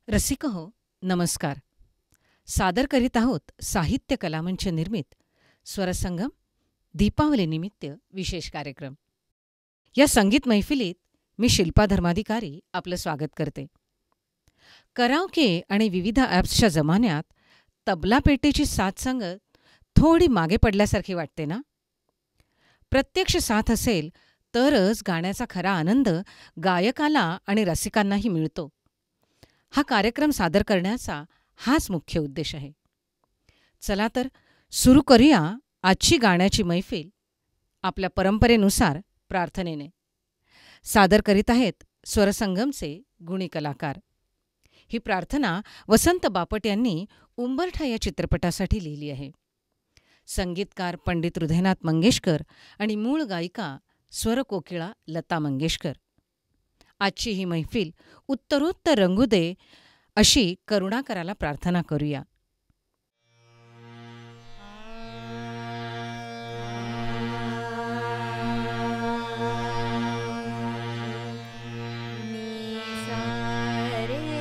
रसिक हो, नमस्कार. सादर करीत आहोत साहित्य कलामंच निर्मित स्वरसंगम दीपावलीनिमित्त विशेष कार्यक्रम. या संगीत मैफिलीत मी शिल्पा धर्माधिकारी आपलं स्वागत करते. कराओके आणि विविध ॲप्सच्या जमान्यात तबला पेटीची साथ संगत थोडी मागे पडल्यासारखी वाटते ना. प्रत्यक्ष साथ असेल तरच गाण्याचा खरा आनंद गायकाला आणि रसिकांनाही मिळतो. हा कार्यक्रम सादर करण्याचा हाच मुख्य उद्देश आहे. चला तर सुरू करूया आजची गाण्याची मैफिल आपल्या परंपरेनुसार प्रार्थनेने. सादर करीत आहेत स्वरसंगमचे गुणी कलाकार. ही प्रार्थना वसंत बापट यांनी उंबरठा या चित्रपटासाठी लिहिली आहे. संगीतकार पंडित हृदयनाथ मंगेशकर आणि मूळ गायिका स्वरकोकिळा लता मंगेशकर. आजची ही मैफिल उत्तरोत्तर रंगू दे अशी करुणाकराला प्रार्थना करूया. रे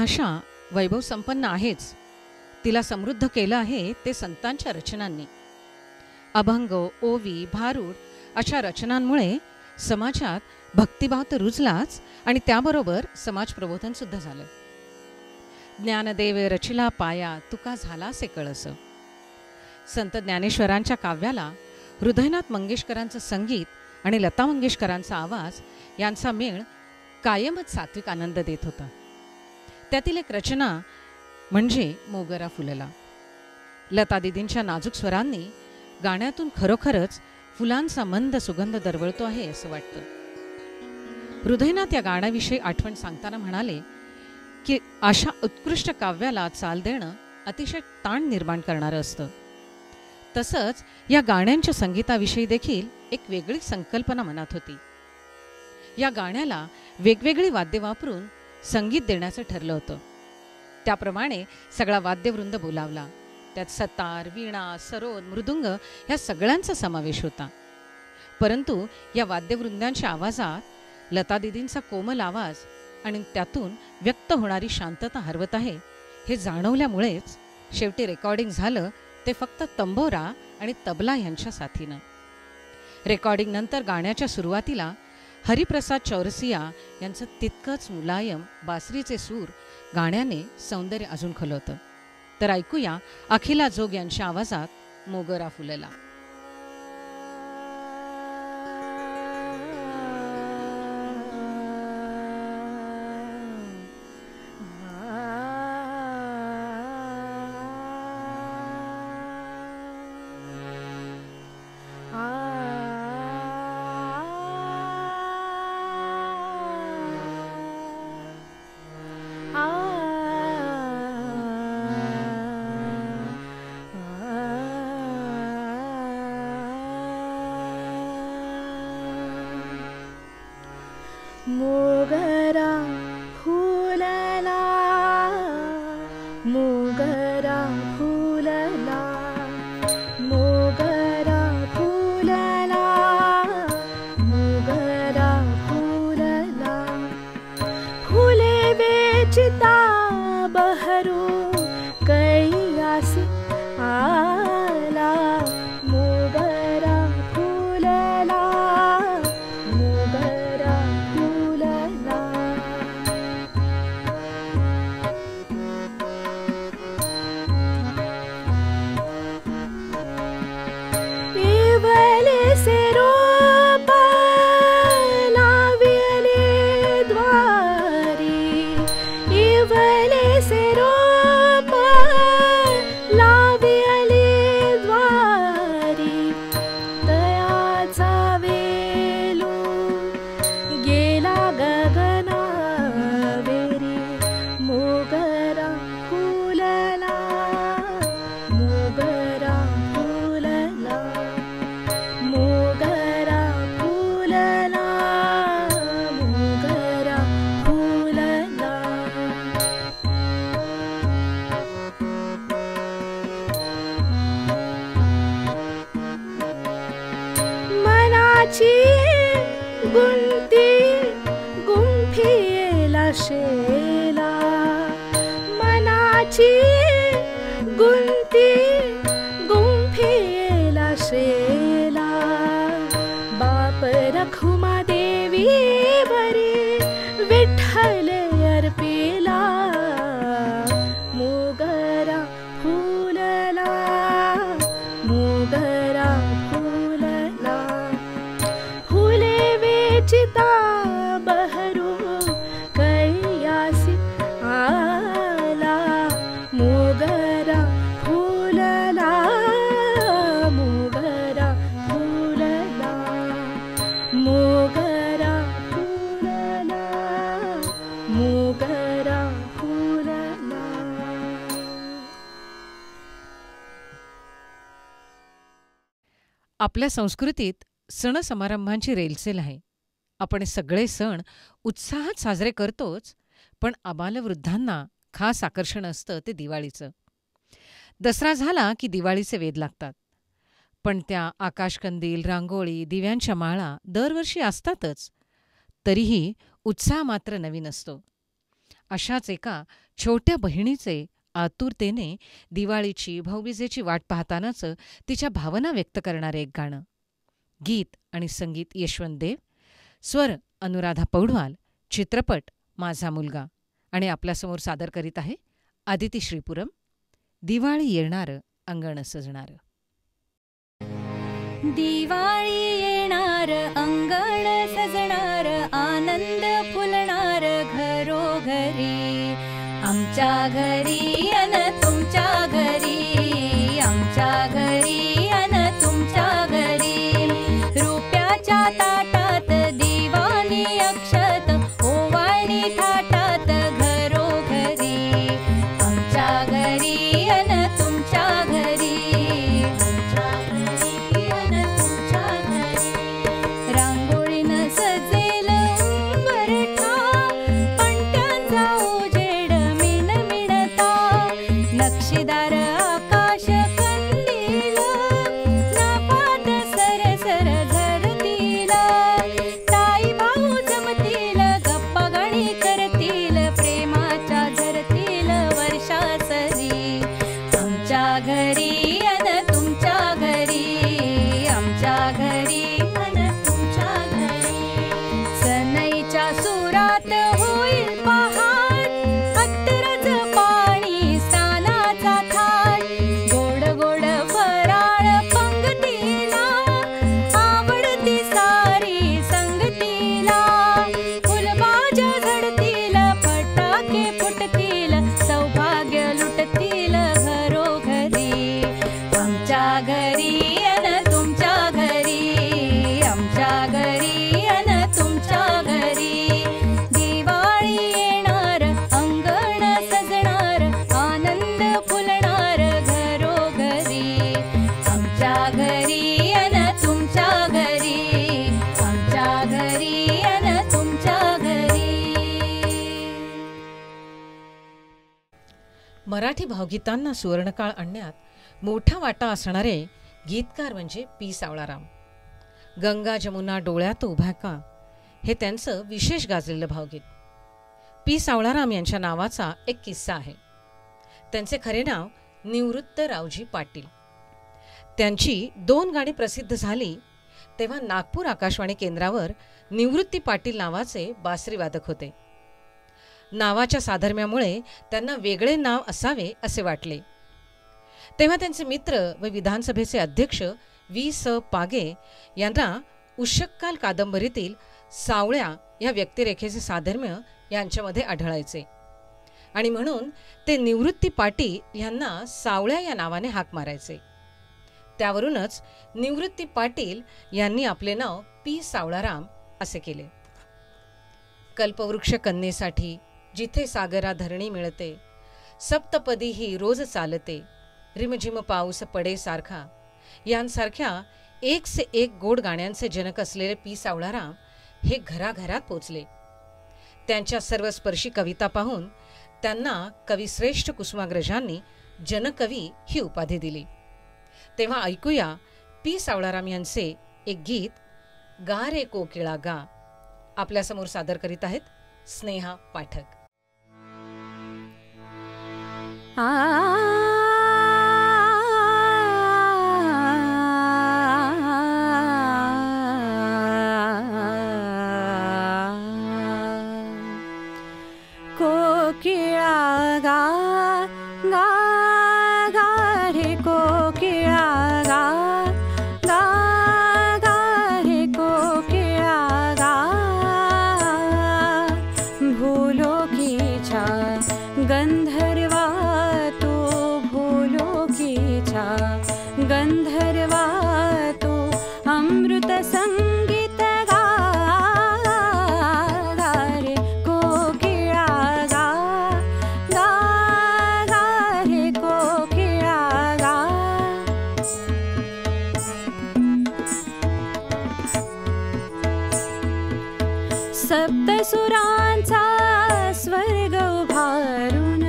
भाषा वैभवसंपन्न आहेच, तिला समृद्ध केलं आहे ते संतांच्या रचनांनी. अभंग, ओवी, भारूड अशा रचनांमुळे समाजात भक्तिभाव तर रुजलाच आणि त्याबरोबर समाज प्रबोधन सुद्धा झालं. ज्ञानदेव रचिला पाया, तुका झालासे कळस. संत ज्ञानेश्वरांच्या काव्याला हृदयनाथ मंगेशकरांचं संगीत आणि लता मंगेशकरांचा आवाज यांचा मेळ कायमच सात्विक आनंद देत होता. त्यातील एक रचना म्हणजे मोगरा फुलला. लता दीदींच्या नाजूक स्वरांनी गाण्यातून खरोखरच फुलांचा मंद सुगंध दरवळतो आहे असं वाटतं. हृदयनाथ या गाण्याविषयी आठवण सांगताना म्हणाले की अशा उत्कृष्ट काव्याला चाल देणं अतिशय ताण निर्माण करणारं असतं. तसंच या गाण्यांच्या संगीताविषयी देखील एक वेगळी संकल्पना मनात होती. या गाण्याला वेगवेगळी वाद्य वापरून संगीत देण्याचं ठरलं होतं. त्याप्रमाणे सगळा वाद्यवृंद बोलावला. त्यात सतार, वीणा, सरोद, मृदुंग ह्या सगळ्यांचा समावेश होता. परंतु या वाद्यवृंदांच्या आवाजात लतादीदींचा कोमल आवाज आणि त्यातून व्यक्त होणारी शांतता हरवत आहे हे जाणवल्यामुळेच शेवटी रेकॉर्डिंग झालं ते फक्त तंबोरा आणि तबला यांच्या साथीनं. रेकॉर्डिंग नंतर गाण्याच्या सुरुवातीला हरिप्रसाद चौरसिया यांचं तितकंच मुलायम बासरीचे सूर गाण्याने सौंदर्य अजून खुलवतं. तर ऐकूया अखिला जोग यांच्या आवाजात मोगरा फुलला. मोगरा फुलला, मोगरा फुलला, मोगरा फुलला, मोगरा फुलला. फुले वेचिता बहरू कैयासी आला. मोगरा फुलला, मोगरा फुलला. इवले से रोप लाविले द्वारी, इवले से रोप लाविले द्वारी. तयाचा वेलू गेला गगनावेरी. मोगरा फुलला, मोगरा फुलला, मोगरा फुलला, मोगरा फुलला. मनाची गुंती गुंफिला शेला. मनाची गुंती गुंफिला शेला. बाप रखुमा देवी वरी विठ्ठल अर्पिला. मोगरा फुलला, मोगरा फुलला. फुले वेचिता बहरू कैयासी आला. मोगरा फुलला, मोगरा फुलला, मोगरा फुलला, मोगरा फुलला. आपल्या संस्कृतीत सण समारंभांची रेलचेल आहे. आपण सगळे सण उत्साहात साजरे करतोच, पण आबालवृद्धांना खास आकर्षण असतं ते दिवाळीचं. दसरा झाला की दिवाळीचे वेध लागतात. पण त्या आकाशकंदील, रांगोळी, दिव्यांच्या माळा दरवर्षी असतातच. तरीही उत्साह मात्र नवीन असतो. अशाच एका छोट्या बहिणीचे आतुरतेने दिवाळीची भाऊबीजेची वाट पाहतानाचं तिच्या भावना व्यक्त करणारे एक गाणं. गीत आणि संगीत यशवंत देव, स्वर अनुराधा पौडवाल, चित्रपट माझा मुलगा. आणि आपल्यासमोर सादर करीत आहे आदिती श्रीपुरम, दिवाळी येणार अंगण सजणार. दिवाळी येणार अंगण सजणार, आनंद फुलणार घरोघरी. आमच्या घरी अन तुमच्या घरी, आमच्या घरी अन तुमच्या घरी. रुप्याच्या ताटात दिवाणी अक्षत, ओवाळणी थाटात घरोघरी. आमच्या घरी अन तुमच्या घरी, आमच्या घरी अन तुमच्या घरी. रांगोळीनं सजेल उंबरठा, पणत्यांचा उजेड मिणमिणता. नक्षीदार आकाश कंदील, नभात सरसर झरतील. ताई भाऊ जमतील, गप्पा गाणी करतील, प्रेमाच्या झरतील वर्षासरी. आमच्या घरी अन तुमच्या घरी, आमच्या घरी अन तुमच्या घरी. सनईच्या सुरात होईल पहाट, अत्तराचं पाणी स्नानाचा थाट. गोड गोड फराळ पंगतीला, आवडती सारी संगतीला. फुलभाज्या झडतील, फटाके फुटतील, सौभाग्य लुटतील घरोघरी. आमच्या घरी अन तुमच्या घरी, आमच्या घरी अन तुमच्या घरी. दिवाळी येणार अंगण सजणार, आनंद फुलणार घरोघरी. आमच्या घरी अन तुमच्या घरी, आमच्या घरी अन तुमच्या घरी. मराठी भावगीतांना सुवर्णकाळ आणण्यात मोठा वाटा असणारे गीतकार म्हणजे पी सावळाराम. गंगा जमुना डोळ्यात उभ्या का हे त्यांचं विशेष गाजलेलं भावगीत. पी सावळाराम यांच्या नावाचा एक किस्सा आहे. त्यांचे खरे नाव निवृत्त रावजी पाटील. त्यांची 2 गाणी प्रसिद्ध झाली तेव्हा नागपूर आकाशवाणी केंद्रावर निवृत्ती पाटील नावाचे बासरीवादक होते. नावाच्या साधर्म्यामुळे त्यांना वेगळे नाव असावे असे वाटले. तेव्हा त्यांचे मित्र व विधानसभेचे अध्यक्ष वी स पागे यांना उषक्काल कादंबरीतील सावळ्या या व्यक्तिरेखेचे साधर्म्य यांच्यामध्ये आढळायचे आणि म्हणून ते निवृत्ती पाटील यांना सावळ्या या नावाने हाक मारायचे. त्यावरूनच निवृत्ती पाटील यांनी आपले नाव पी सावळाराम असे केले. कल्पवृक्ष कन्येसाठी जिथे सागरा धरणी मिळते, सप्तपदी ही रोज चालते, रिमझिम पाऊस पडे सारखा यांसारख्या एक से एक गोड गाण्यांचे जनक असलेले पी सावळाराम हे घराघरात पोचले. त्यांच्या सर्वस्पर्शी कविता पाहून त्यांना कविश्रेष्ठ कुसुमाग्रजांनी जनकवी ही उपाधी दिली. तेव्हा ऐकूया पी सावळाराम यांचे एक गीत, गा रे कोकिळा गा. आपल्यासमोर सादर करीत आहेत स्नेहा पाठक. कोकिळा गा गा गा रे कोकिळा गा गा गा रे कोकिळा गा. भूलोकीच्या गंधर्वा तू, भूलोकीच्या गंधर्वा तू, अमृत संगीत गा गा रे कोकिळा गा गा गा रे कोकिळा गा. सप्तसुरांचा स्वर्ग उभारून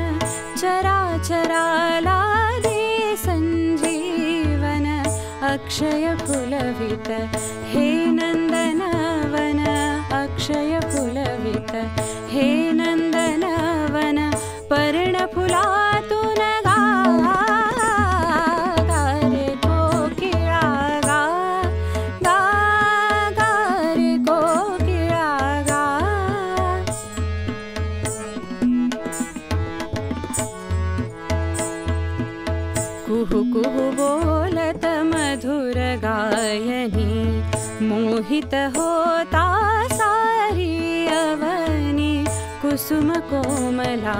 चराचराला दे संजीवन. अक्षय फुलवित हे नंदनवन, अक्षय फुलवित हे नंदनवन. प्रीत होता सारी अवनी कुसुम कोमला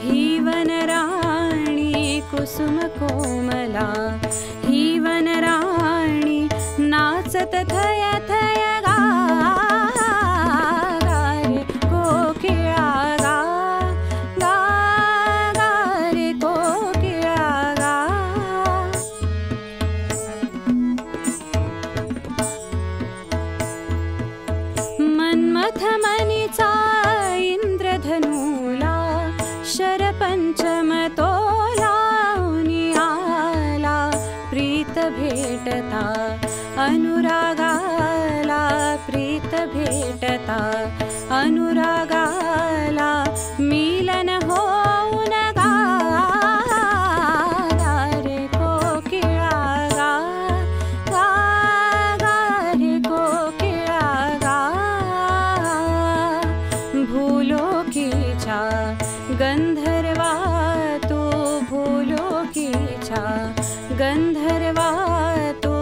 ही वनराणी कुसुम कोमला ही वनराणी नाचत थय थय गा रे कोकिळा गा गा गा रे कोकिळा गा. मन्मथ मनीचा इंद्रधनुला शरपंचम तो लावूनी आला प्रीत भेटता अनुरागाला प्रीत भेटता अनुरागाला मिलन होऊन गा रे कोकिळा गा गा गा रे कोकिळा गा. भूलोकीच्या गंधर्वा तो भूलोकीच्या गंधर्वा तो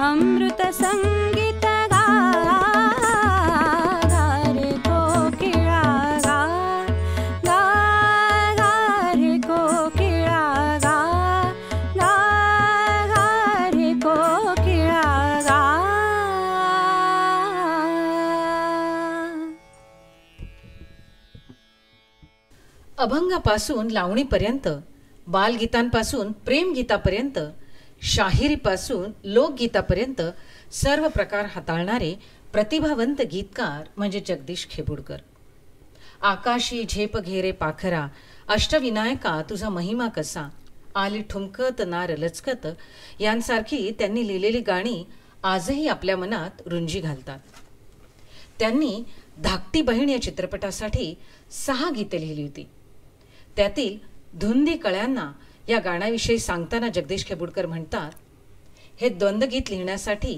अमृत संगीत गा रे कोकिळा गा गा गा रे कोकिळा गा गा गा रे कोकिळा गा. अभंगापासून लावणीपर्यंत, बालगीतांपासून प्रेमगीतापर्यंत, शाहिरीपासून लोकगीतापर्यंत सर्व प्रकार हाताळणारे प्रतिभावंत गीतकार म्हणजे जगदीश खेबुडकर. आकाशी झेप घेरे पाखरा, अष्टविनायका तुझा महिमा कसा, आली ठुमकत नार लचकत यांसारखी त्यांनी लिहिलेली गाणी आजही आपल्या मनात रुंजी घालतात. त्यांनी धाकटी बहीण या चित्रपटासाठी 6 गीते लिहिली होती. त्यातील धुंदी कळ्यांना या गाण्याविषयी सांगताना जगदीश खेबुडकर म्हणतात, हे द्वंद्वगीत लिहिण्यासाठी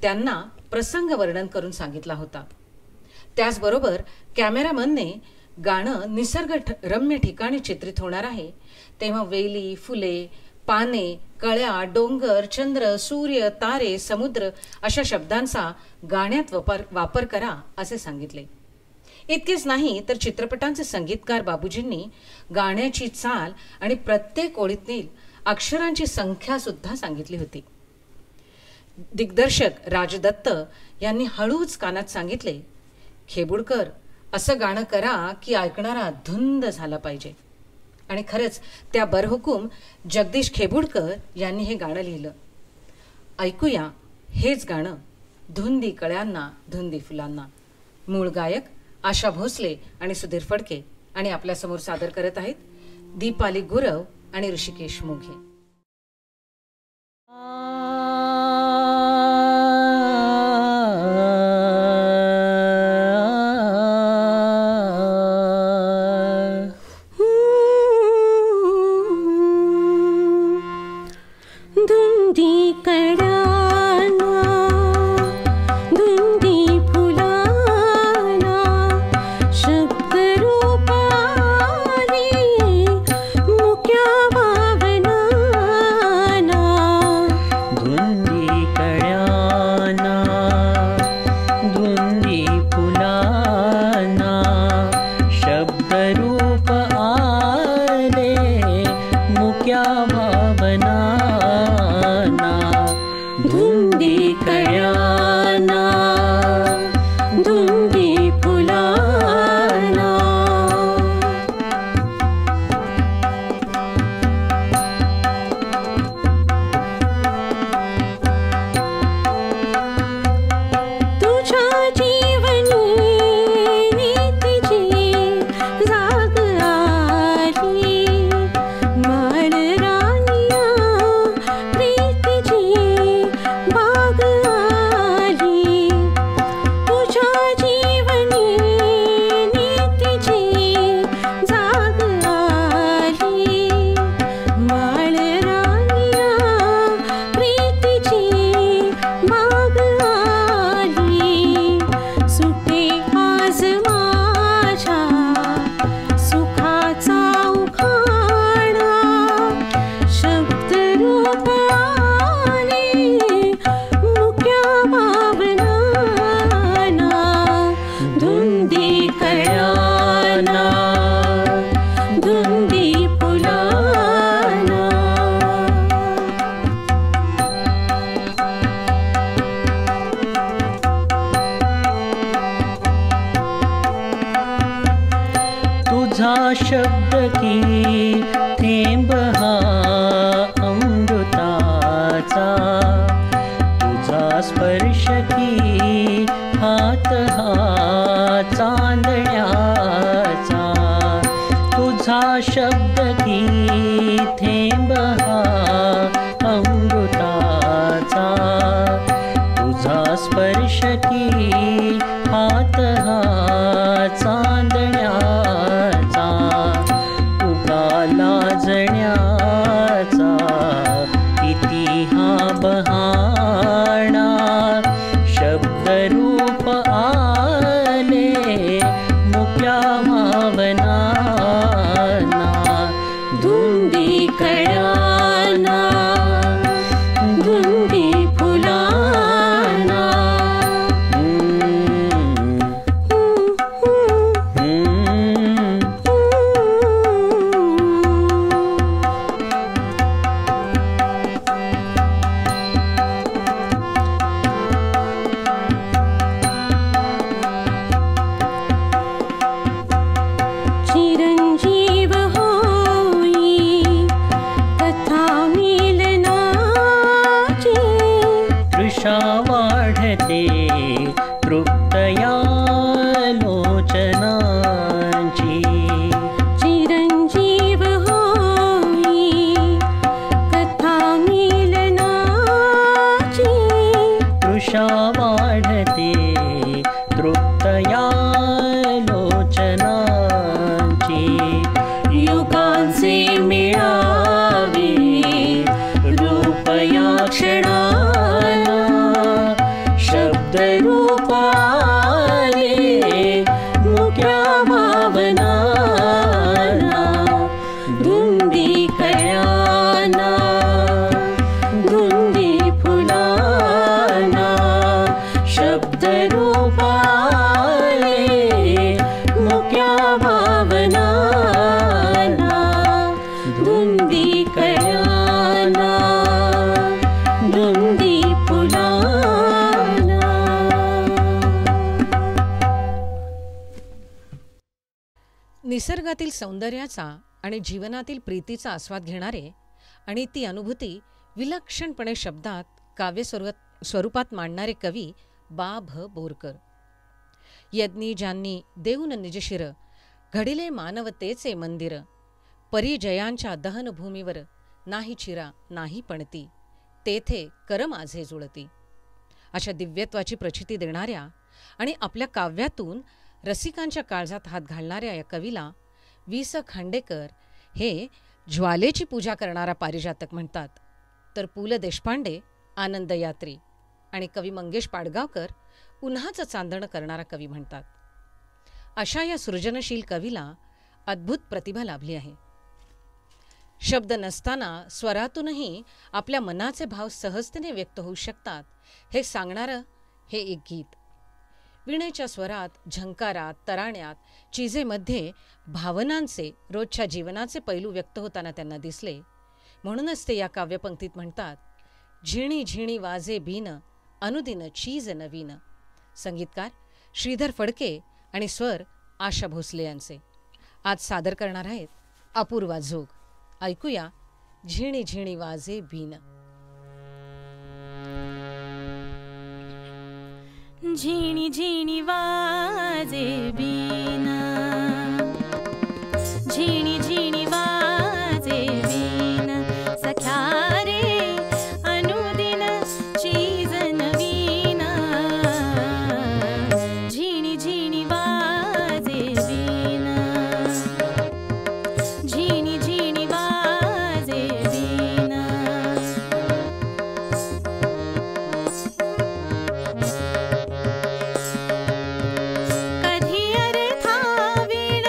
त्यांना प्रसंग वर्णन करून सांगितला होता. त्याचबरोबर कॅमेरामनने गाणं निसर्गरम्य ठिकाणी चित्रित होणार आहे तेव्हा वेली, फुले, पाने, कळ्या, डोंगर, चंद्र, सूर्य, तारे, समुद्र अशा शब्दांचा गाण्यात वापर करा असे सांगितले. इतकेच नाही तर चित्रपटांचे संगीतकार बाबूजींनी गाण्याची चाल आणि प्रत्येक ओळीतील अक्षरांची संख्या सुद्धा सांगितली होती. दिग्दर्शक राजदत्त यांनी हळूच कानात सांगितले, खेबुडकर असं गाणं करा की ऐकणारा धुंद झाला पाहिजे. आणि खरंच त्या बरहुकूम जगदीश खेबुडकर यांनी हे गाणं लिहिलं. ऐकूया हेच गाणं धुंदी कळ्यांना धुंदी फुलांना. मूळ गायक आशा भोसले आणि सुधीर फडके आणि आपल्यासमोर सादर करत आहेत दीपाली गुरव आणि ऋषिकेश मोघे. धुंदी कळ्यांना धुंदी फुलांना शब्दरूपाली मुक्या भावनांना तुझा शब्द की थेंब हा अमृताचा, तुझा स्पर्श की हात हा चांदण्याचा, तुझा शब्द की थेंब हा अमृताचा, तुझा स्पर्श की हात हा चांदण्याचा, उगाला जण्याचा किती हा बहाणा, शब्दरूप आले मुक्या भावना, धुंदी कळ्याना धुंदी फुलाना, चिरंजीव होई कथा मिलनाची, तृषा वाढते तृप्तया लोचनांची, चिरंजीव होई कथा मिलनाची, तृषा वाढते तृप्तया लोचनांची, युगांचे मिळावे रूप या क्षणाला, शब्दरूप आले मुक्या भावना, धुंदी कळ्याना धुंदी फुलाना, शब्दरूप आले मुक्या भावना, धुंदी कळ्याना धुंदी फुलाना. निसर्गातील सौंदर्याचा आणि जीवनातील प्रीतीचा आस्वाद घेणारे आणि ती अनुभूती विलक्षणपणे शब्दात काव्य स्वरूपात मांडणारे कवी बा भ बोरकर. यज्ञी ज्यांनी देऊन निजशिर, घडिले मानवतेचे मंदिर, परिजयांच्या दहनभूमीवर नाही चिरा नाही पणती, तेथे कर माझे जुळती. अशा दिव्यत्वाची प्रचिती देणाऱ्या आणि आपल्या काव्यातून रसिकांच्या काळजात हात घालणाऱ्या या कवीला वि स खांडेकर हे ज्वालेची पूजा करणारा पारिजातक म्हणतात, तर पु ल देशपांडे आनंदयात्री आणि कवी मंगेश पाडगावकर उन्हाचं चांदणं करणारा कवी म्हणतात. अशा या सृजनशील कवीला अद्भुत प्रतिभा लाभली आहे. शब्द नसताना स्वरातूनही आपल्या मनाचे भाव सहजतेने व्यक्त होऊ शकतात हे सांगणारं हे एक गीत. वीणेच्या स्वरात, झंकारात, तराण्यात, चिजेमध्ये भावनांचे, रोजच्या जीवनाचे पैलू व्यक्त होताना त्यांना दिसले. म्हणूनच ते या काव्यपंक्तीत म्हणतात, झिणी झिणी वाजे बीन, अनुदिन चीज नवीन. संगीतकार श्रीधर फडके आणि स्वर आशा भोसले यांचे. आज सादर करणार आहेत अपूर्वा जोग. ऐकूया झिणी झिणी वाजे बीन. झिणी झिणी वाजे बीन, झिणी झिणी वाजे बीन, सख्या रे अनुदिन चीज नवीन. झिणी झिणी वाजे बीन, झिणी झिणी वाजे बीन. कधी अर्था वेळ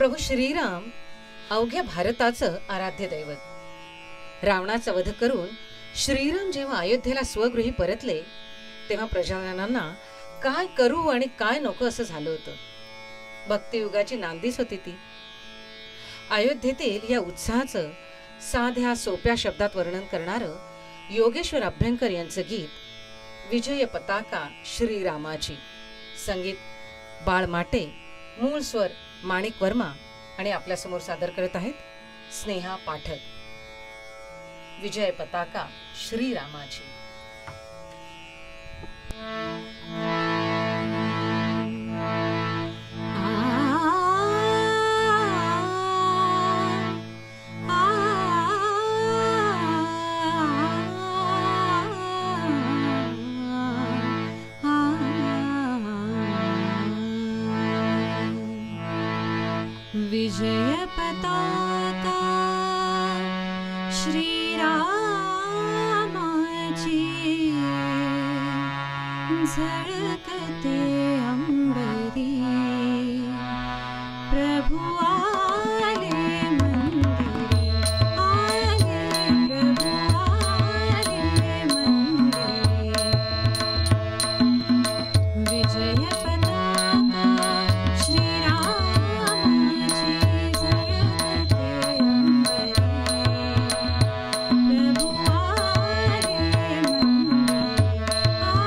प्रभू श्रीराम अवघ्या भारताचं आराध्य दैवत. रावणाचा वध करून श्रीराम जेव्हा अयोध्येला स्वगृही परतले तेव्हा प्रजाजनांना काय करू आणि काय नको असं झालं होतं. भक्तियुगाची नांदीच होती ती. अयोध्येतील या उत्साहाचं साध्या सोप्या शब्दात वर्णन करणारं योगेश्वर अभ्यंकर यांचं गीत विजय पताका श्रीरामाची. संगीत बाळ माटे, मूळ स्वर माणिक वर्मा आणि आपल्यासमोर सादर करत आहेत स्नेहा पाठक. विजय पताका श्रीरामाची. विजय पताका श्रीरामाची झळकते अंबरी. प्रभु आले मंदिरी, आले प्रभु आले मंदिरी. विजय पताका श्रीरामाची झळकते अंबरी. प्रभु आले मंदिरी,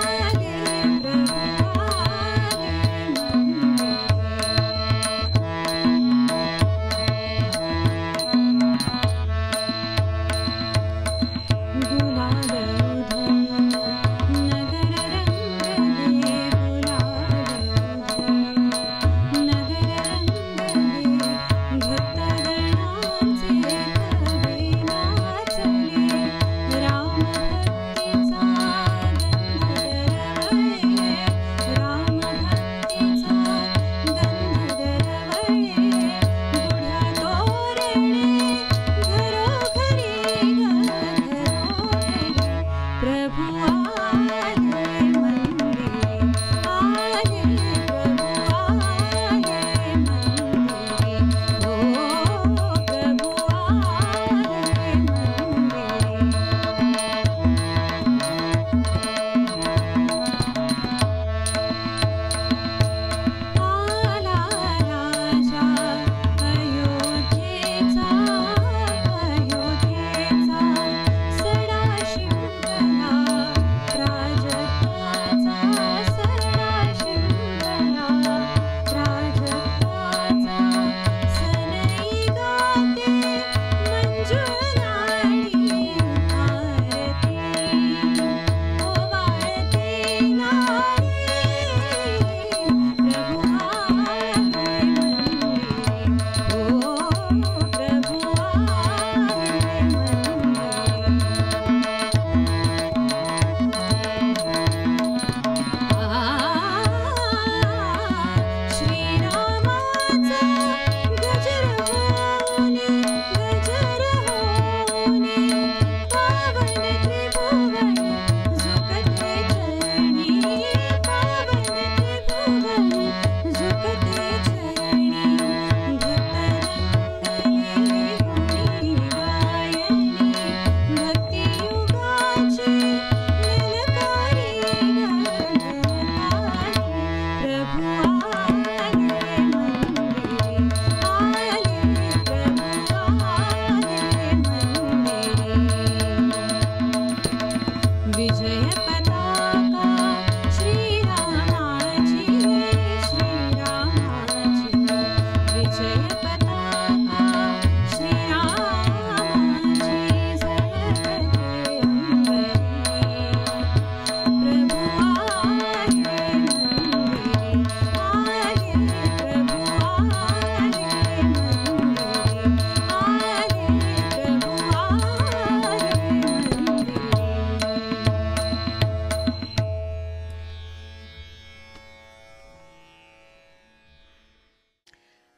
आले प्रभु आले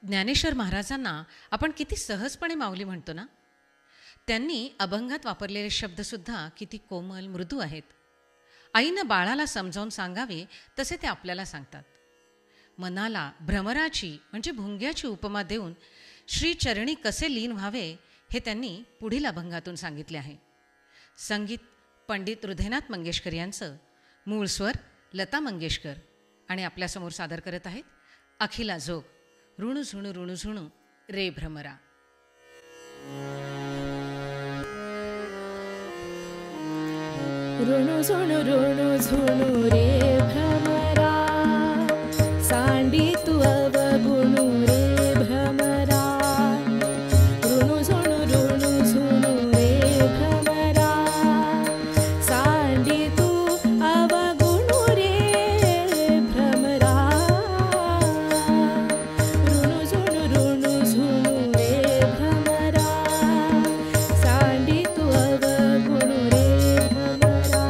ज्ञानेश्वर महाराजांना आपण किती सहजपणे माऊली म्हणतो ना. त्यांनी अभंगात वापरलेले शब्दसुद्धा किती कोमल मृदू आहेत. आईनं बाळाला समजावून सांगावे तसे ते आपल्याला सांगतात. मनाला भ्रमराची म्हणजे भुंग्याची उपमा देऊन श्रीचरणी कसे लीन व्हावे हे त्यांनी पुढील अभंगातून सांगितले आहे. संगीत पंडित हृदयनाथ मंगेशकर यांचं, मूळ स्वर लता मंगेशकर, आणि आपल्यासमोर सादर करत आहेत अखिला जोग, ऋणू झुणू ऋणू झुणू रे भ्रमरा. ऋणु झुणु रे भ्रमरा, सांडी तू अवगुणु रे भ्रमरा. ऋणु झुणु रे भ्रमरा, सांडी तू अवगुणु रे भ्रमरा. ऋणु झुणु रे भ्रमरा, सांडी तू अवगुणु रे भ्रमरा.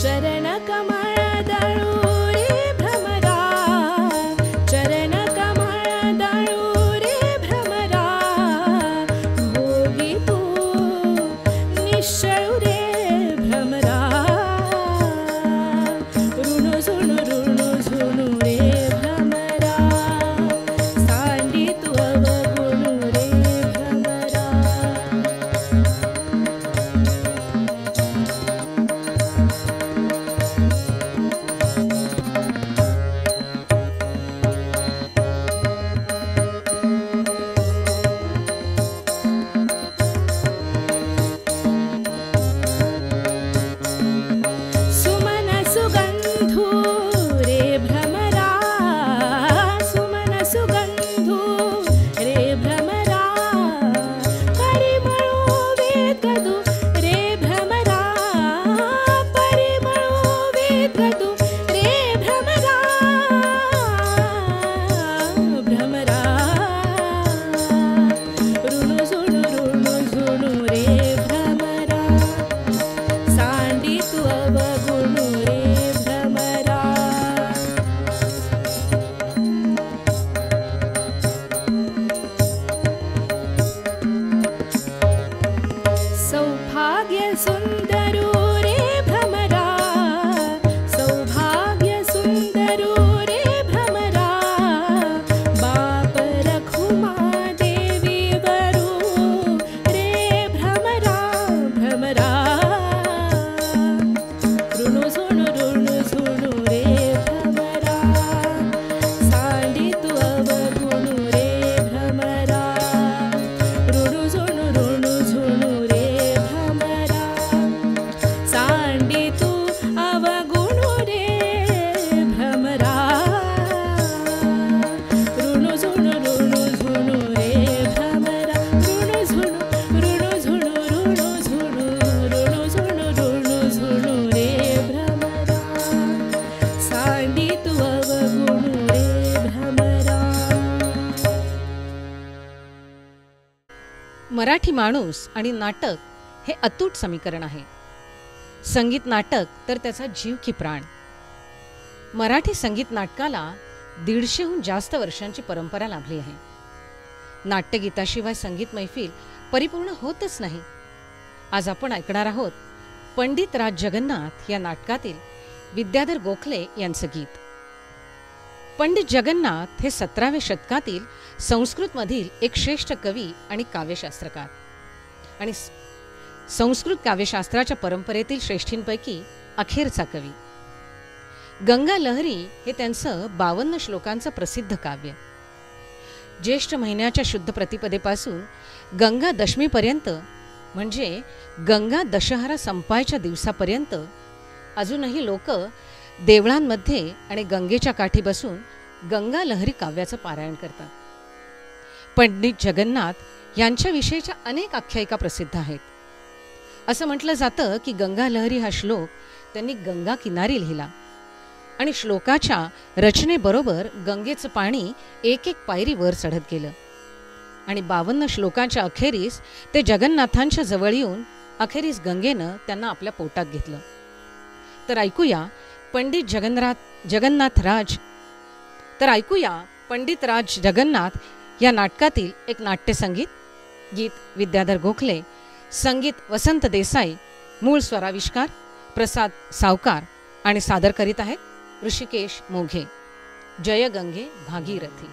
चरण कमळ दळू रे भ्रमरा, चरण कमळ दळू रे भ्रमरा. भोगी तू निश्चळू रे भ्रमरा. ऋणु झुणू रे भ्रमरा, सांडी तू अवगुणु रे भ्रमरा. सुमन सुगंधू रे भ्रमरा, सुमन सुगंधू रे भ्रमरा. परिमळो वेददू रे भ्रमरा, परिमळो वेददू रे भ्रमरा. भ्रमरा. ऋणु झुणु रे भ्रमरा, सांडी तू अवगुणु रे भ्रमरा. सौभाग्य सुंदरू रे भ्रमरा, सौभाग्य सुंदरू रे भ्रमरा. बाप रखुमा देवी वरू रे भ्रमरा. भ्रमरा. ऋणु झुणु रे भ्रमरा, सांडी तू अवगुणु रे भ्रमरा. ऋणु झुणु रे भ्रमरा, सांडी तू अवगुणु रे भ्रमरा. ऋणु झुणु रे भ्रमरा, ऋणु झुणु रे भ्रमरा, सांडी तू अवगुणु रे भ्रमरा. मराठी माणूस आणि नाटक हे अतूट समीकरण आहे. संगीत नाटक तर त्याचा जीव की प्राण. मराठी संगीत नाटकाला 150हून जास्त वर्षांची परंपरा लाभली आहे. नाट्यगीताशिवाय संगीत मैफिल परिपूर्ण होतच नाही. आज आपण ऐकणार आहोत पंडित राज जगन्नाथ या नाटकातील विद्याधर गोखले यांचं गीत. पंडित जगन्नाथ हे 17व्या शतकातील संस्कृतमधील एक श्रेष्ठ कवी आणि काव्यशास्त्रकार आणि संस्कृत काव्यशास्त्राच्या परंपरेतील श्रेष्ठींपैकी अखेरचा कवी. गंगा लहरी हे त्यांचं 52 श्लोकांचं प्रसिद्ध काव्य. ज्येष्ठ महिन्याच्या शुद्ध प्रतिपदेपासून गंगा दशमीपर्यंत म्हणजे गंगा दशहरा संपायच्या दिवसापर्यंत अजूनही लोक देवळांमध्ये आणि गंगेच्या काठी बसून गंगा लहरी काव्याचं पारायण करतात. पंडित जगन्नाथ यांच्याविषयीच्या अनेक आख्यायिका प्रसिद्ध आहेत. असं म्हटलं जातं की गंगा लहरी हा श्लोक त्यांनी गंगा किनारी लिहिला आणि श्लोकाच्या रचनेबरोबर गंगेचं पाणी एक एक पायरी वर चढत गेलं आणि 52 श्लोकांच्या अखेरीस ते जगन्नाथांच्या जवळ येऊन अखेरीस गंगेनं त्यांना आपल्या पोटात घेतलं. तर ऐकूया पंडित जगन्नाथ राज जगन्नाथ या नाटकातील एक नाट्यसंगीत गीत विद्याधर गोखले, संगीत वसंत देसाई, मूळ स्वराविष्कार प्रसाद सावकार आणि सादर करीत आहेत ऋषिकेश मोघे. जय गंगे भागीरथी.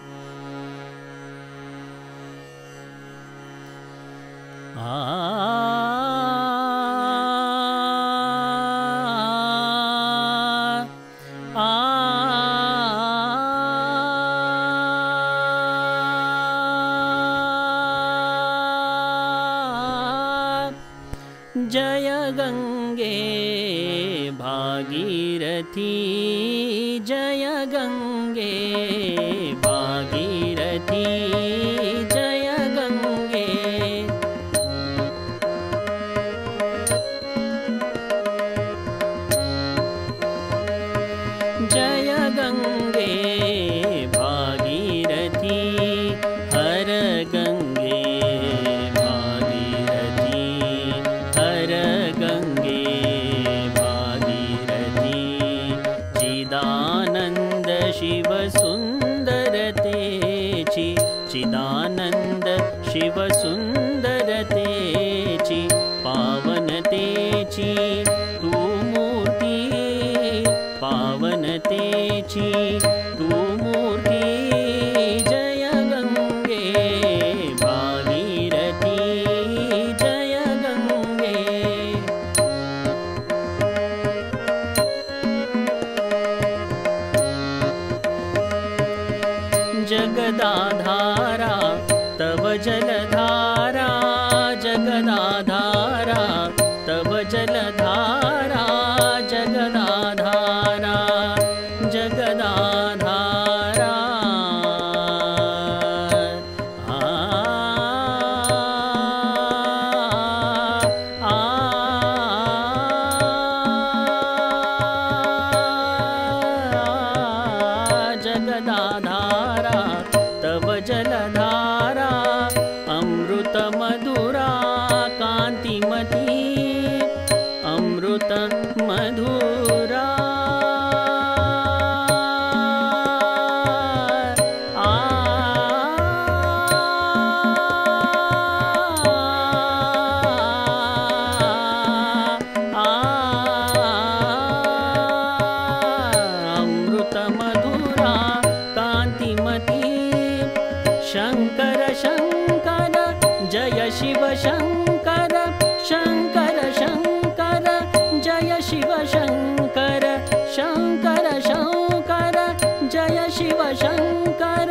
जय गंगे भागीरथी, जय गंगे भागीरथी, जय गंगे. जय गंगे भागीरथी, हर गंगे भागीरथी, हर गंगे भागीरथी. चिदानंद शिव सुंदर तेची, चिदानंद शिव सुंदर तेची, पावन तेची तू मूर्ती, पावन तेची तू मूर्ती. जय गंगे भागीरथी, जय गंगे. जगदाधारा तव जलधारा, जगदाधारा तव जलधारा, जगदाधारा जगदाधारा. जगदाधारा तव जलधारा, अमृत मधुरा कांतिमती, अमृत मधुरा. अमृत मधुरा कांतिमती. शंकर शंकर जय शिव शंकर, शंकर शंकर जय शिव शंकर, शंकर शंकर जय शिव शंकर.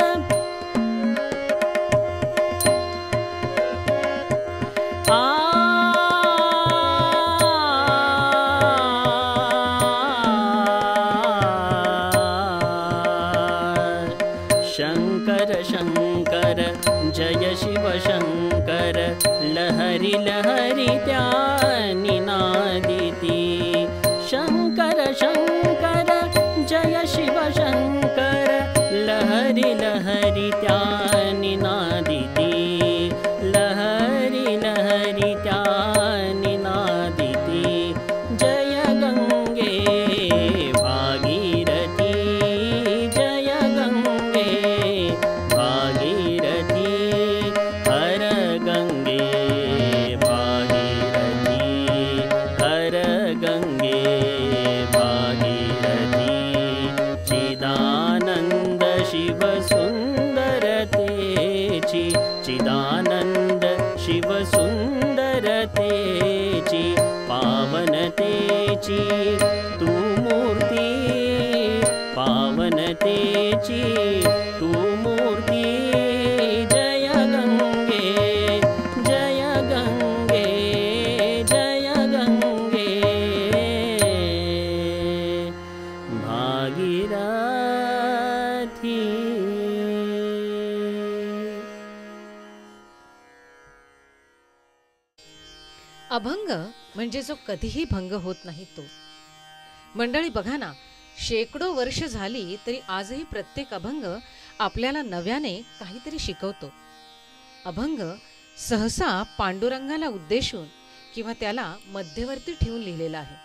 शंकर शंकर जय शिव शंकर, लहरी लहरी त्या निनादिती. शंकर शंकर जय शिव शंकर, लहरी लहरी त्या निनादिती, लहरी लहरी त्या निनादिती. जय गंगे भागीरथी, जय गंगे भागीरथी, हर गंगे भागीरथी, हर गंगे भागीरथी. चिदानंद शिव सुंदर तेची, चिदानंद शिव सुंदर तेची, पावन तेची तू मूर्ती, पावन तेची तू मूर्ती. जय गंगे, जय गंगे, जय गंगे भागीरथी. अभंग म्हणजे जो कधीही भंग होत नाही तो. मंडळी बघा ना, शेकडो वर्ष झाली तरी आजही प्रत्येक अभंग आपल्याला नव्याने काहीतरी शिकवतो. अभंग सहसा पांडुरंगाला उद्देशून किंवा त्याला मध्यवर्ती ठेवून लिहिलेला आहे.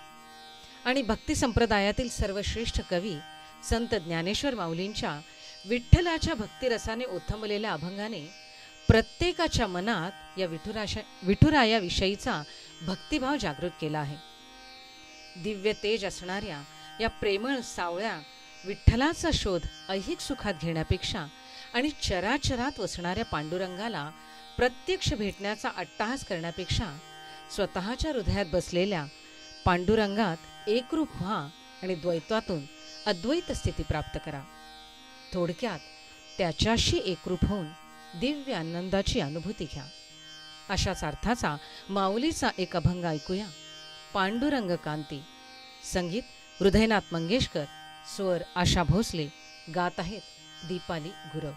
आणि भक्ती संप्रदायातील सर्वश्रेष्ठ कवी संत ज्ञानेश्वर माऊलींच्या विठ्ठलाच्या भक्तिरसाने ओथंबलेल्या अभंगाने प्रत्येकाच्या मनात या विठुरायाविषयीचा भक्तिभाव जागृत केला आहे. दिव्य तेज असणाऱ्या या प्रेमळ सावळ्या विठ्ठलाचा शोध ऐहिक सुखात घेण्यापेक्षा आणि चराचरात वसणाऱ्या पांडुरंगाला प्रत्यक्ष भेटण्याचा अट्टाहास करण्यापेक्षा स्वतःच्या हृदयात बसलेल्या पांडुरंगात एकरूप व्हा आणि द्वैतातून अद्वैत स्थिती प्राप्त करा. थोडक्यात त्याच्याशी एकरूप होऊन दिव्य आनंदाची अनुभूती घ्या. अशाच अर्थाचा माऊलीचा एक अभंग ऐकूया. पांडुरंग कांती. संगीत हृदयनाथ मंगेशकर, स्वर आशा भोसले, गात आहेत दीपाली गुरव.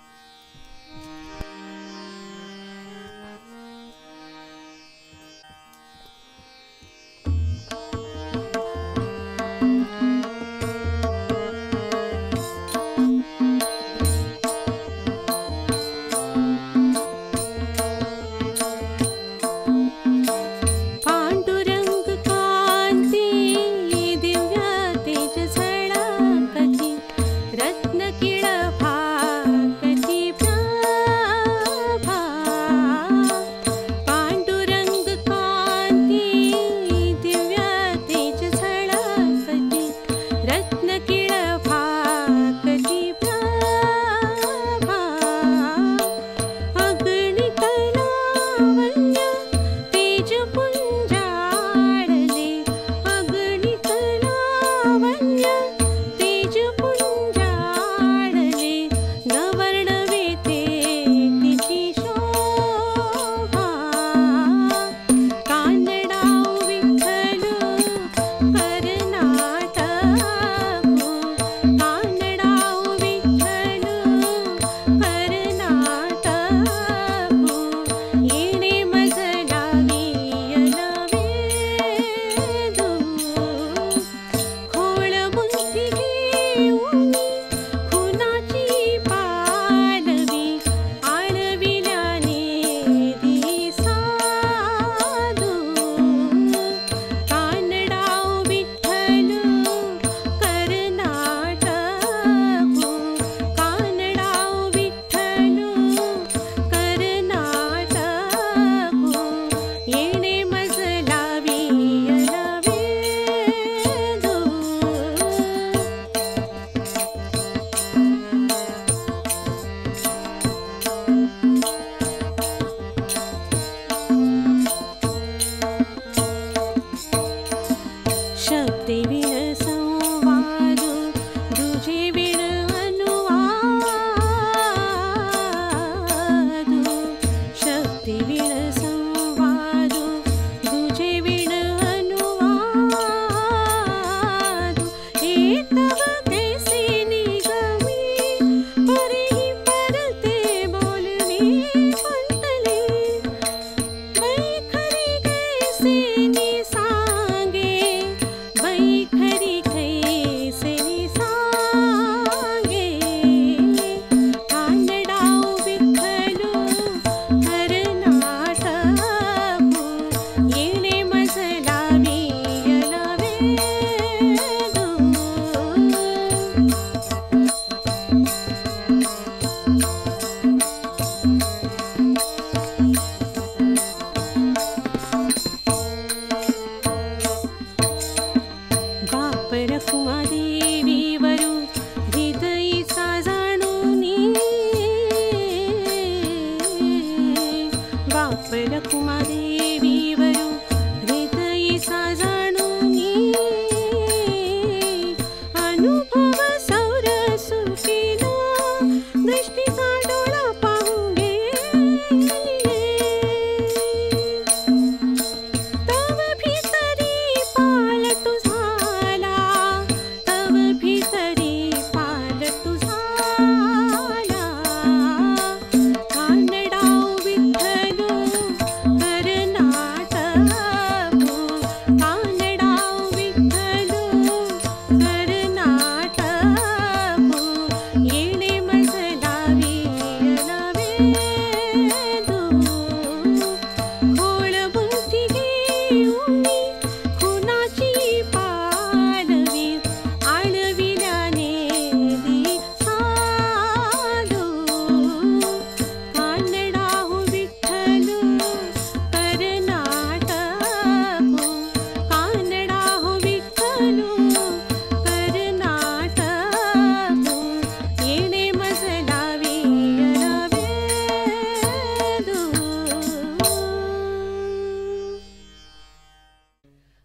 कर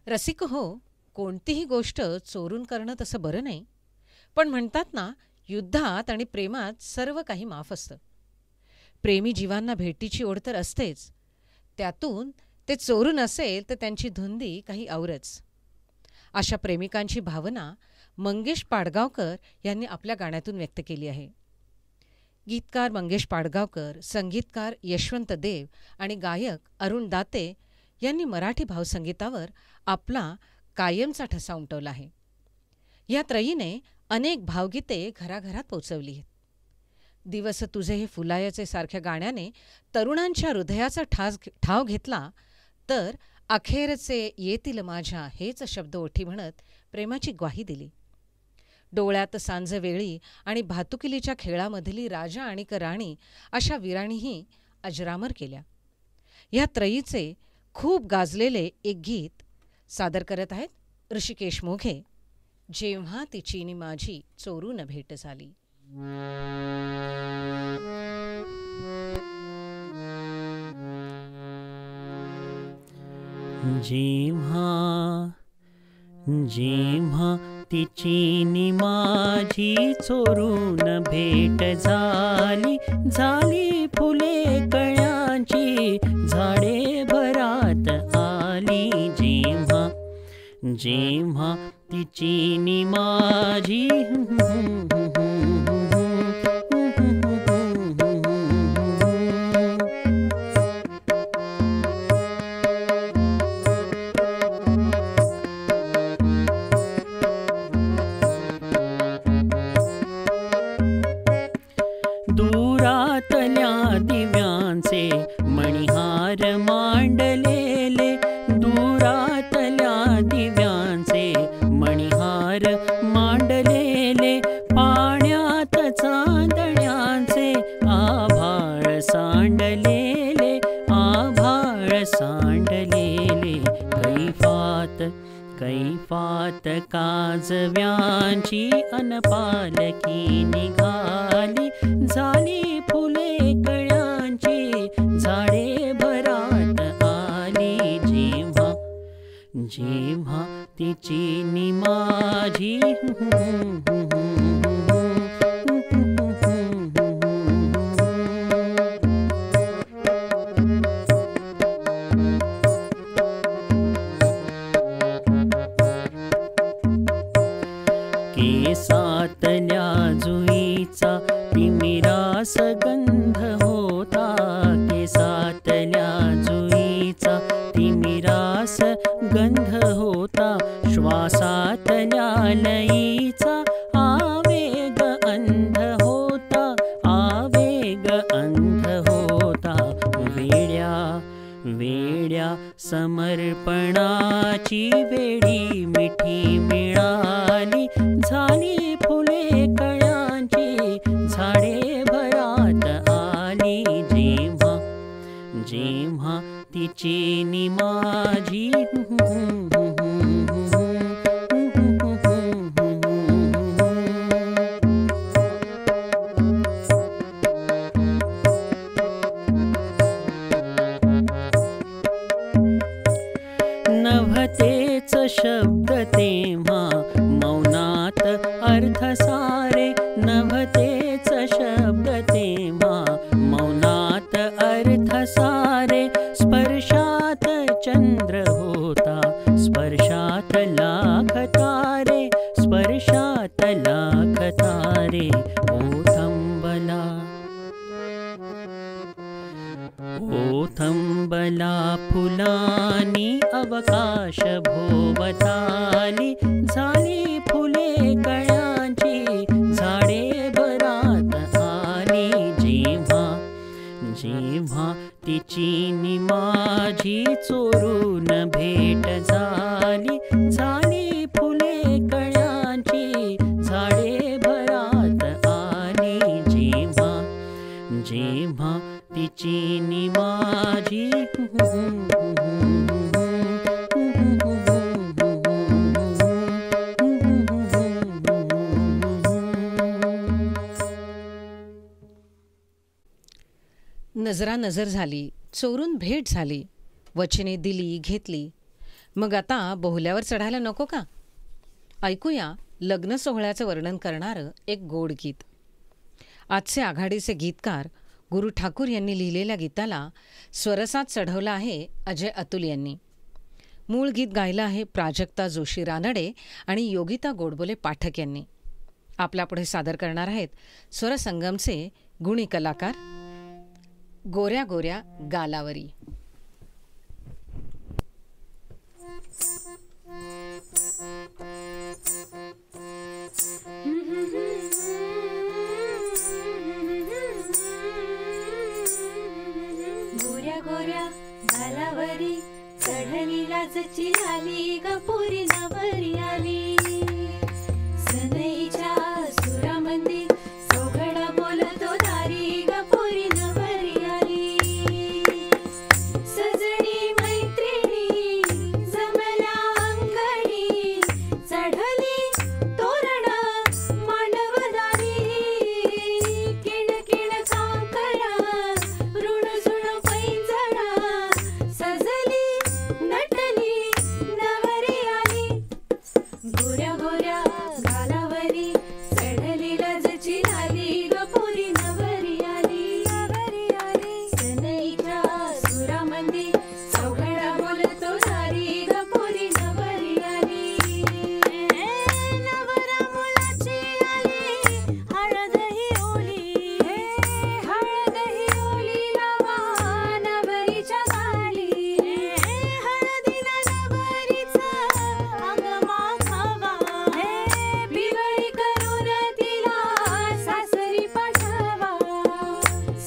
रसिक हो, कोणतीही गोष्ट चोरून करणं तसं बरं नाही. पण म्हणतात ना, युद्धात आणि प्रेमात सर्व काही माफ असतं. प्रेमी जीवांना भेटीची ओढ तर असतेच, त्यातून ते चोरून असेल तर त्यांची धुंदी काही औरच. अशा प्रेमिकांची भावना मंगेश पाडगावकर यांनी आपल्या गाण्यातून व्यक्त केली आहे. गीतकार मंगेश पाडगावकर, संगीतकार यशवंत देव आणि गायक अरुण दाते यांनी मराठी भावसंगीतावर आपला कायमचा ठसा उमटवला आहे. या त्रयीने अनेक भावगीते घराघरात पोचवली आहेत. दिवस तुझे हे फुलायचे सारख्या गाण्याने तरुणांच्या हृदयाचा ठाव घेतला, तर अखेरचे येतील माझ्या हेच शब्द ओठी म्हणत प्रेमाची ग्वाही दिली. डोळ्यात सांजवेळी आणि भातुकिलीच्या खेळामधली राजा आणि राणी अशा वीराणीही अजरामर केल्या. या त्रयीचे खूप गाजलेले एक गीत सादर करत आहेत ऋषिकेश मोघे, जेव्हा तिची नि माझी चोरून भेट झाली. जेव्हा जेव्हा तिची नि माझी चोरून भेट झाली, झाली फुले कळ्यांची झाडे भरात आली. जेव्हा जेव्हा तिची नि माझी दुरातल्या दिव्यांचे मणिहार मांडलेले, दुरातल्या दिव्यांचे मणिहार मांडलेले, पाण्यात चांदण्यांचे आभाळ सांडलेले, आभाळ सांडलेले. कैफात कैफात काजव्यांची अनपालकी निघाली, झाली फुले कळ्यांची झाडे भरात आली. जेव्हा जेव्हा तिची नि माझी केसातल्या जुईचा तिमिरास गंध होता, केसातल्या जुईचा तिमिरास गंध होता, श्वासातल्या लयीचा आवेग अंध होता, आवेग अंध होता. वेड्या वेड्या समर्पणाची वेळी मिठी मिळाली, झाली फुले कळ्यांची झाडे भरात आली. जेव्हा जेव्हा तिची नि माझी नभतेच शब्द तेव्हा मौनात अर्थ सारे, नभतेच शब्द तेव्हा मौनात अर्थ सारे. स्पर्शात चंद्र होता, स्पर्शात लाख तारे, स्पर्शात लाख तारे. ओथंबला ओथंबला फुलानी अवकाश भोवताली, झाली फुले कळ्यांची झाडे भरात आली. जेव्हा जेव्हा तिची नि माझी चोरून भेट झाली, झाली फुले कळ्यांची झाडे भरात आली. जेव्हा जेव्हा तिची नि माझी नजरा नजर झाली, चोरून भेट झाली, वचने दिली घेतली, मग आता बोहल्यावर चढायला नको का? ऐकूया लग्न सोहळ्याचं वर्णन करणारं एक गोड गीत. आजचे आघाडीचे गीतकार गुरु ठाकूर यांनी लिहिलेल्या गीताला स्वरसात चढवला आहे अजय अतुल यांनी. मूळ गीत गायलं आहे प्राजक्ता जोशी रानडे आणि योगिता गोडबोले पाठक यांनी. आपल्यापुढे सादर करणार आहेत स्वरसंगमचे गुणी कलाकार गोऱ्या गोऱ्या गालावरी. गोऱ्या गोऱ्या गालावरी चढली लाजची आली गपुरी नवरी आली. सनईच्या सुरामंदी चौघडा बोलतो दारी गपुरी नवरी आली. सजनी मैत्रिणी जमल्या अंगणी चढली तोरण मांडवदारी. किण किण कांकरा ऋणझुण पैंजणा सजली नटली नवरी आली. गोऱ्या गोऱ्या गालावरी चढली लाजची लाली गपुरी नवरी आली. सनईच्या सुरामंदी चौघडा बोलतो दारी गपुरी नवरी आली. नवरा मुलाची आली हळदही ओली. हळदही ओली लावा नवरीच्या गाली. हळदीला नवरीचा अंग माखावा. बिगडी करून तिला सासरी पाठवा.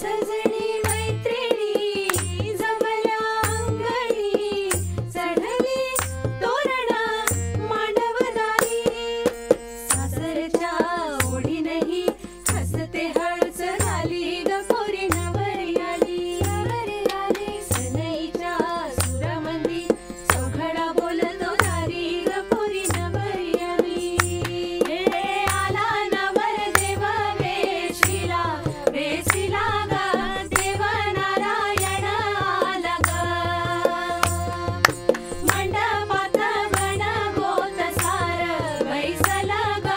सजनी मैत्रिणी जमल्या अंगणी चढली तोरण मांडवदारी. सासरच्या ओढीनही हसते हळूच झाली गपुरी नवरी आली. सनईच्या सुरामंदी चौघडा बोलतो दारी गपुरी नवरी आली. आला नवर देव वेशीला वेशीला ग देव नारायण आला ग. मंडपात गण गोत सार बैसला ग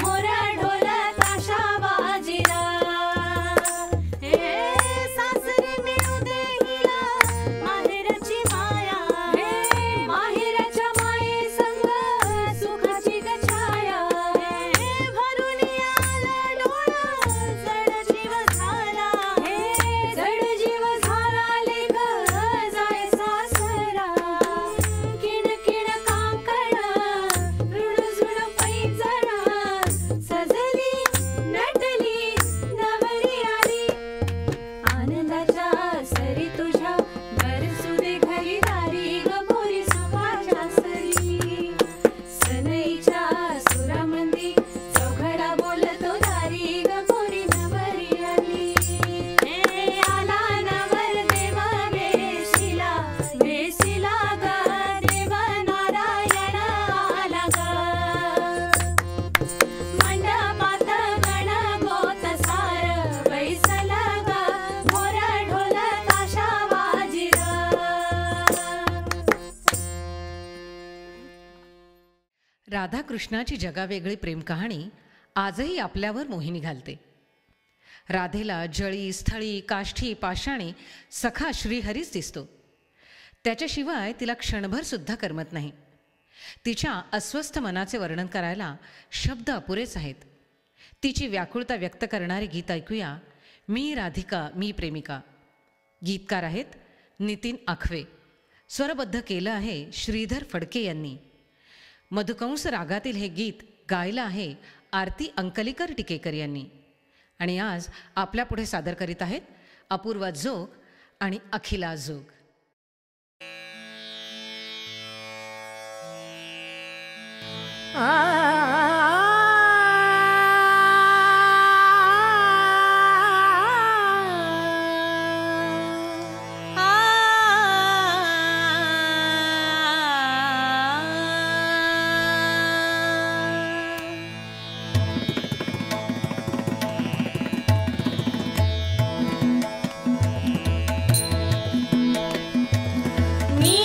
मोर ढोल ताशा वाजिला. सासरी मिळू दे हिला माहेरची माया. माहेरच्या माये संग सुखाची ग छाया. भरून आला डोळा जड जीव झाला. जड जीव झाला लेक जाय सासरा. किण किण कांकणा ऋणझुण पैंजणा सजली नटली नवरी आली. आनंदाच्या सरी तुझ्या बरसू दे घरी दारी गपुरी सुखाच्या सरी. सनईच्या सुरामंदी चौघडा बोलतो दारी गपुरी नवरी आली. आला नवर देव वेशीला वेशीला ग देव नारायण आला ग. मंडपात गण गोत सार बैसला ग मोर ढोल ताशा वाजिला. राधाकृष्णाची जगावेगळी प्रेमकहाणी आजही आपल्यावर मोहिनी घालते. राधेला जळी स्थळी काष्ठी पाषाणी सखा श्रीहरीच दिसतो. त्याच्याशिवाय तिला क्षणभर सुद्धा करमत नाही. तिच्या अस्वस्थ मनाचे वर्णन करायला शब्द अपुरेच आहेत. तिची व्याकुळता व्यक्त करणारे गीत ऐकूया मी राधिका मी प्रेमिका. गीतकार आहेत नितीन आखवे. स्वरबद्ध केलं आहे श्रीधर फडके यांनी. मधुकंस रागातील हे गीत गायलं आहे आरती अंकलीकर टिकेकर यांनी. आणि आज आपल्यापुढे सादर करीत आहेत अपूर्वा जोग आणि अखिला जोग. मी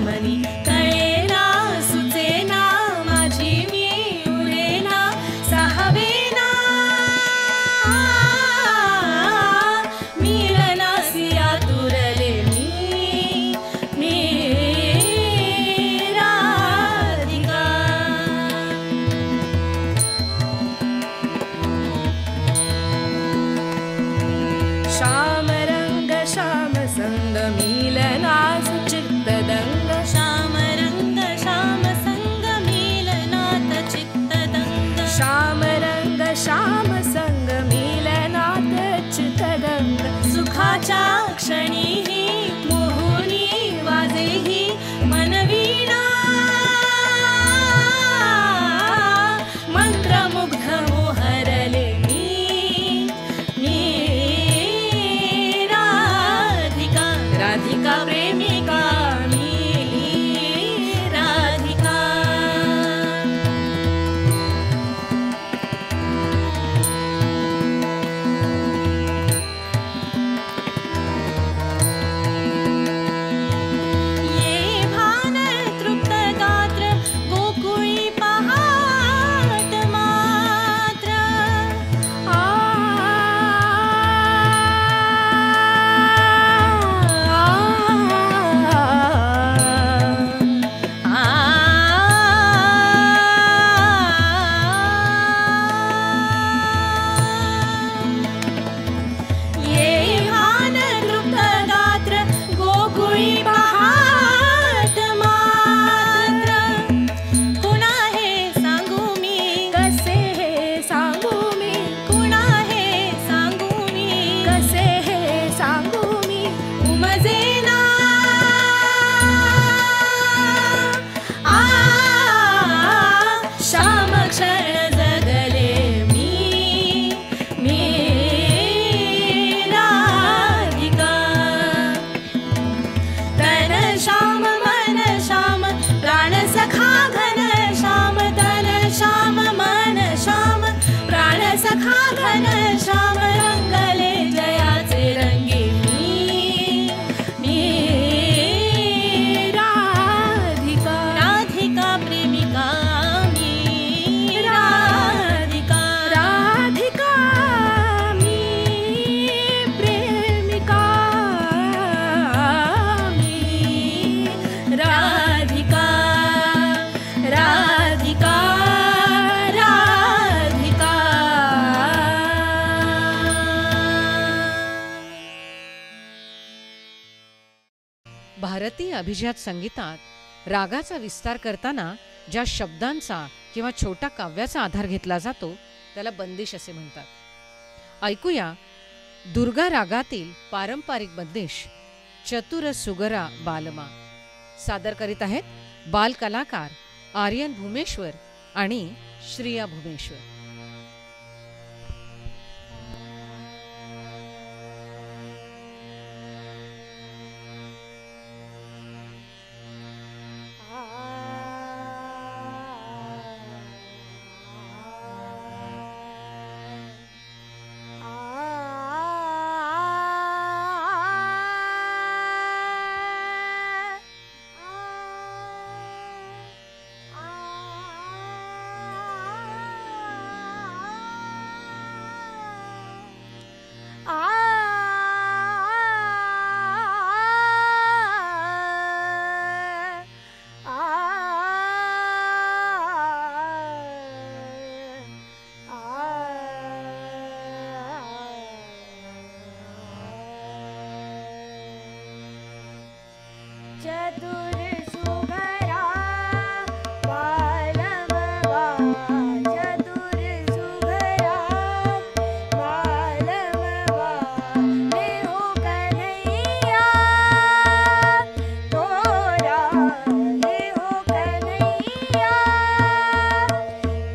मनी कळेना सुचेना माझी मी उरेना सहावेना मिलनासी आतुरले मी राधिका श्याम रंग श्याम संग मिलनास चित्तदंग श्याम रंग श्याम संग मिलनात चित्तदंग श्याम रंग श्याम संग मिलनात चित्तदंग सुखाच्या क्षणीही मोहुनी वाजेही मनवीणा मंत्रमुग्ध मोहरले मी राधिका राधिका प्रेमिका मी राधिका ये भान तृप्त गात्र गोकुळी पहाट मात्र ये भान तृप्त गात्र गोकुळी पहाट मात्र कुणा हे सांगू मी कसे हे सांगू मी कुणा हे सांगू मी कसे हे सांगू मी उमजेना श्याम क्षण जगले मी राधिका तन श्याम मन श्याम प्राण सखा घन श्याम तन श्याम मन श्याम प्राण सखा घन श्याम रंगले जयाचे रंगी मी राधिका राधिका प्रेमिका मी राधिका राधिका मी प्रेमिका मी राधिका राधिका राधिका भारतीय अभिजात संगीतात रागाचा विस्तार करताना ज्या शब्दांचा किंवा छोटा काव्याचा आधार घेतला जातो त्याला बंदिश असे म्हणतात. ऐकूया दुर्गा रागातील पारंपरिक बंदिश चतुर सुगरा बालमा. सादर करीत आहेत बाल कलाकार आर्यन भूमेश्वर आणि श्रिया भूमेश्वर. चतुर सुगरा बालमवा चतुर सुगरा बालमवा लेहो कन्हैया तोरा लेहो कन्हैया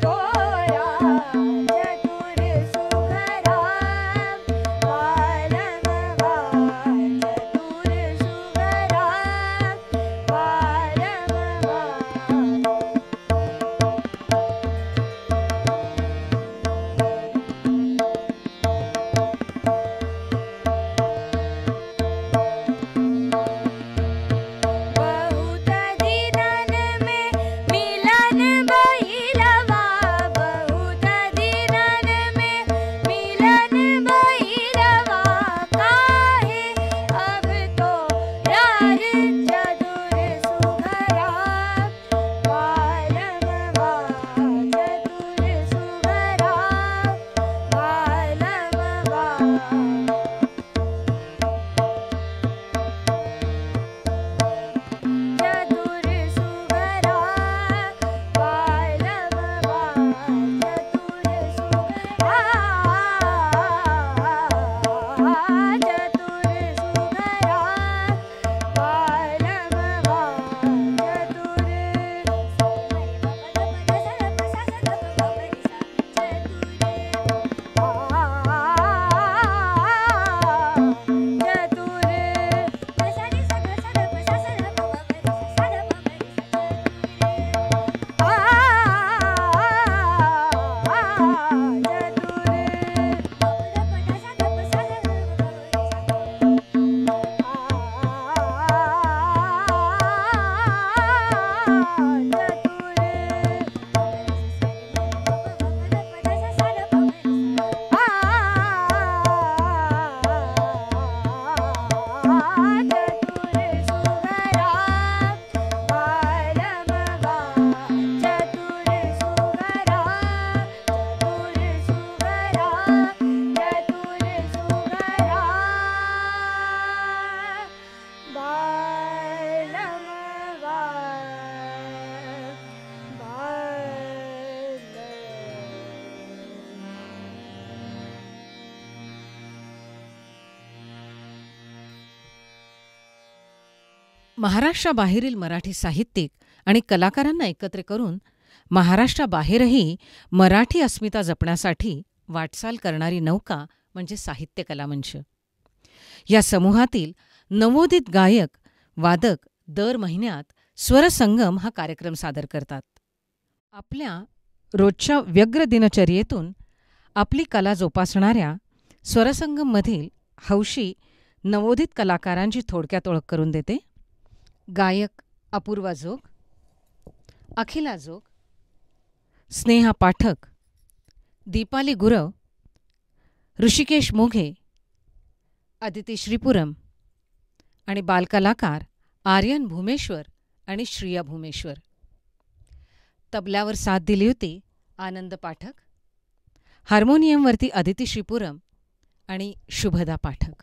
तोरा चतुर सुगरा बालमवा चतुर सुगरा महाराष्ट्राबाहेरील मराठी साहित्यिक आणि कलाकारांना एकत्र करून महाराष्ट्राबाहेरही मराठी अस्मिता जपण्यासाठी वाटचाल करणारी नौका म्हणजे साहित्य कलामंच. या समूहातील नवोदित गायक वादक दर महिन्यात स्वरसंगम हा कार्यक्रम सादर करतात. आपल्या रोजच्या व्यग्र दिनचर्येतून आपली कला जोपासणाऱ्या स्वरसंगममधील हौशी नवोदित कलाकारांची थोडक्यात ओळख करून देते. गायक अपूर्वा जोग, अखिला जोग, स्नेहा पाठक, दीपाली गुरव, ऋषिकेश मोघे, अदिती श्रीपुरम आणि बालकलाकार आर्यन भूमेश्वर आणि श्रिया भूमेश्वर. तबल्यावर साथ दिली होती आनंद पाठक, हार्मोनियमवरती अदिती श्रीपुरम आणि शुभदा पाठक.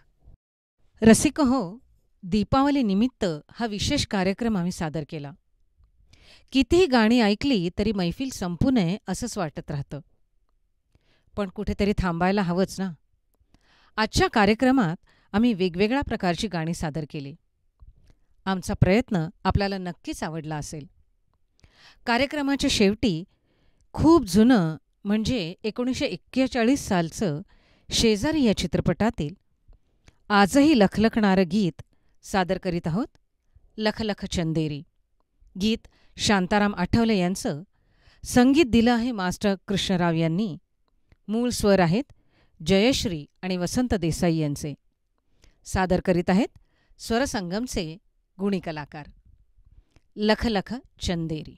रसिक हो, दीपावलीनिमित्त हा विशेष कार्यक्रम आम्ही सादर केला. कितीही गाणी ऐकली तरी मैफिल संपू नये असंच वाटत राहतं, पण कुठेतरी थांबायला हवंच ना. आजच्या कार्यक्रमात आम्ही वेगवेगळ्या प्रकारची गाणी सादर केली. आमचा प्रयत्न आपल्याला नक्कीच आवडला असेल. कार्यक्रमाच्या शेवटी खूप जुनं म्हणजे 1941 सालचं शेजारी या चित्रपटातील आजही लखलखणारं गीत सादर करीत आहोत. लख लख चंदेरी गीत शांताराम आठवले यांचं. संगीत दिलं आहे मास्टर कृष्णराव यांनी. मूळ स्वर आहेत जयश्री आणि वसंत देसाई यांचे. सादर करीत आहेत स्वरसंगमचे गुणी कलाकार. लख लख चंदेरी.